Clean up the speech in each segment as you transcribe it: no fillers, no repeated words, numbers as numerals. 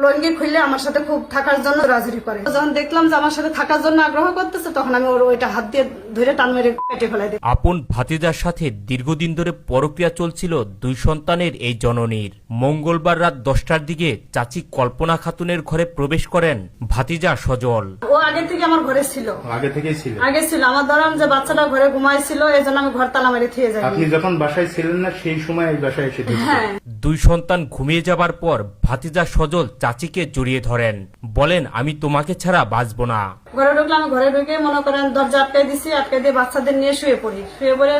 লঙ্গি খুলে আমার সাথে খুব থাকার জন্য রাজরি করে। যখন দেখলাম যে আমার সাথে থাকার জন্য আগ্রহ করতেছে, তখন আমি ওর ওইটা হাত দিয়ে ধরে টান মেরে কেটে ফেলাই দিই। আপন ভাতিজার সাথে দীর্ঘদিন ধরে পরক্রিয়া চলছিল দুই সন্তানের এই জননীর। মঙ্গলবার রাত 10টার দিকে চাচি কল্পনা খাতুনের ঘরে প্রবেশ করেন ভাতিজা সজল। ও আগে থেকে আমার ঘরে ছিল, আগে ছিল আমার ধরাম যে বাচ্চাটা ঘরে ঘুমাইছিল, এই জন্য আমি ঘর তালা মেরে থিয়ে যাই। আপনি যখন বাসায় ছিলেন না সেই সময় এই বাসায় এসে হ্যাঁ, দুই সন্তান ঘুমিয়ে যাবার পর ভাতিজা সজল চাচিকে জড়িয়ে ধরেন, বলেন আমি তোমাকে ছাড়া বাঁচব না। ঘরে ঢুকলে আমি ঘরে ঢুকে মনে করেন দরজা আটকে দিছি, আটকে দিয়ে বাচ্চাদের নিয়ে শুয়ে পড়ি। শুয়ে পড়ে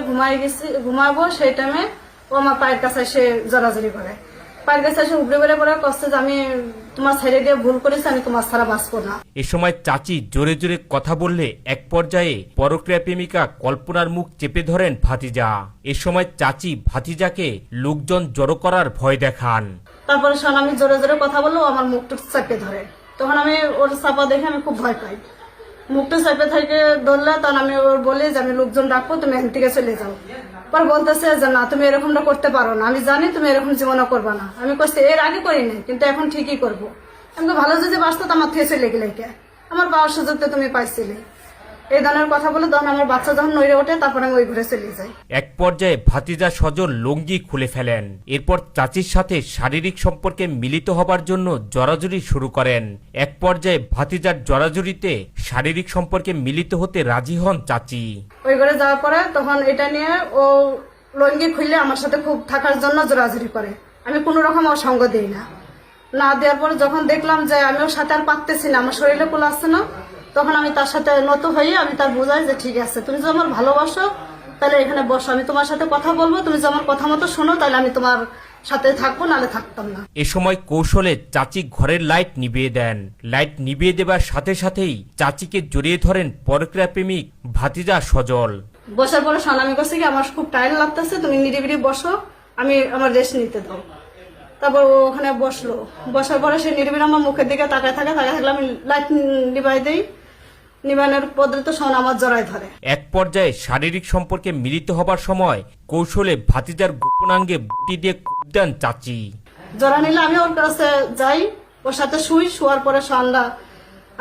ঘুমাবো, সেই টাইমে ও আমার পায়ের কাছে এসে জড়াজড়ি করে। পায়ের কাছে এসে উপরে বেড়ে পড়ে কষ্ট যে আমি তোমার ছেড়ে দিয়ে ভুল করেছি, আমি তোমার ছাড়া বাঁচবো না। এ সময় চাচি জোরে জোরে কথা বললে এক পর্যায়ে পরক্রিয়া প্রেমিকা কল্পনার মুখ চেপে ধরেন ভাতিজা। এ সময় চাচি ভাতিজাকে লোকজন জড়ো করার ভয় দেখান। তারপরে শোন আমি জোরে জোরে কথা বললো, আমার মুখটা চাপে ধরে। তখন আমি ওর চাপা দেখে আমি খুব ভয় পাই। মুখটা চাপে থেকে ধরলে তখন আমি ওর বলি যে আমি লোকজন ডাকবো, তুমি এখান থেকে চলে যাও। পর বলতেছে যে না, তুমি এরকমটা করতে পারো না, আমি জানি তুমি এরকম জীবনও করবা না। আমি কইছি এর আগে করি নাই, কিন্তু এখন ঠিকই করবো। আমি ভালো যদি বাঁচতো তো আমার থেকে চলে গেলে, আমার পাওয়ার সুযোগ তো তুমি পাইছিলে। এই ধরনের কথা বলে তখন আমার বাচ্চা যখন নড়ে ওঠে, তারপর আমি ওই ঘরে চলে যাই। এক পর্যায়ে ভাতিজা সজল লুঙ্গি খুলে ফেলেন। এরপর চাচির সাথে শারীরিক সম্পর্কে মিলিত হবার জন্য জড়াজড়ি শুরু করেন। এক পর্যায়ে ভাতিজার জড়াজড়িতে শারীরিক সম্পর্কে মিলিত হতে রাজি হন চাচি। ওই ঘরে যাওয়ার পরে তখন এটা নিয়ে ও লঙ্গি খুলে আমার সাথে খুব থাকার জন্য জোরাজুরি করে। আমি কোনো রকম ওর সঙ্গ দিই না। না দেওয়ার পরে যখন দেখলাম যে আমি ওর সাথে আর পারতেছি না, আমার শরীরে কুল আসছে না, তখন আমি তার সাথে নত হয়ে আমি তার বোঝাই যে ঠিক আছে, তুমি যদি আমার ভালোবাসো তাহলে এখানে বসো, আমি তোমার সাথে কথা বলবো, তুমি যদি আমার কথা মতো শোনো তাহলে আমি তোমার সাথে থাকবো, নাহলে থাকতাম না। এ সময় কৌশলে চাচি ঘরের লাইট নিভিয়ে দেন। লাইট নিভিয়ে দেবার সাথে সাথেই চাচিকে জড়িয়ে ধরেন পরক্রিয়া প্রেমিক ভাতিজা সজল। বসার পরে শোন আমি কাছে কি আমার খুব টায়ার্ড লাগতেছে, তুমি নিরিবিরি বসো, আমি আমার রেস্ট নিতে দাও। তারপর ও ওখানে বসলো। বসার পরে সে নিরিবিলি আমার মুখের দিকে তাকায় থাকলে আমি লাইট নিভাই দিই। নিবানের পদ্ধতি শোন আমার জড়াই ধরে। এক পর্যায়ে শারীরিক সম্পর্কে মিলিত হবার সময় কৌশলে ভাতিজার গোপনাঙ্গে বুটি দিয়ে কোপ দেন চাচি। জড়া নিলে আমি ওর কাছে যাই, ওর সাথে শোয়ার পরে সন্ধ্যা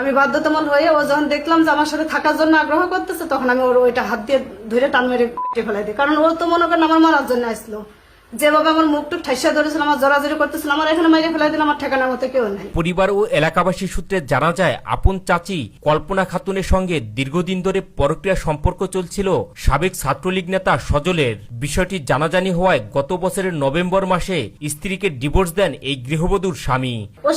আমি বাধ্যতামূলক হয়ে ও যখন দেখলাম যে আমার সাথে থাকার জন্য আগ্রহ করতেছে, তখন আমি ওর ওইটা হাত দিয়ে ধরে টান মেরে কেটে ফেলাই দিই। কারণ ও তো মনে করেন আমার মারার জন্য আসলো। যেভাবে আমার মুখটুক ঠাইসা ধরেছিল, আমার জড়াজড়ি করতেছিল, আমার এখানে মেরে ফেলাই দিলে আমার ঠিকানার মতো কেউ নাই। পরিবার ও এলাকাবাসী সূত্রে জানা যায় আপন চাচি কল্পনা খাতুনের সঙ্গে দীর্ঘদিন ধরে পরক্রিয়া সম্পর্ক চলছিল সাবেক ছাত্রলীগ নেতা সজলের। বিষয়টি জানাজানি হওয়ায় গত বছরের নভেম্বর মাসে স্ত্রীকে ডিভোর্স দেন এই গৃহবধূর স্বামী। ওর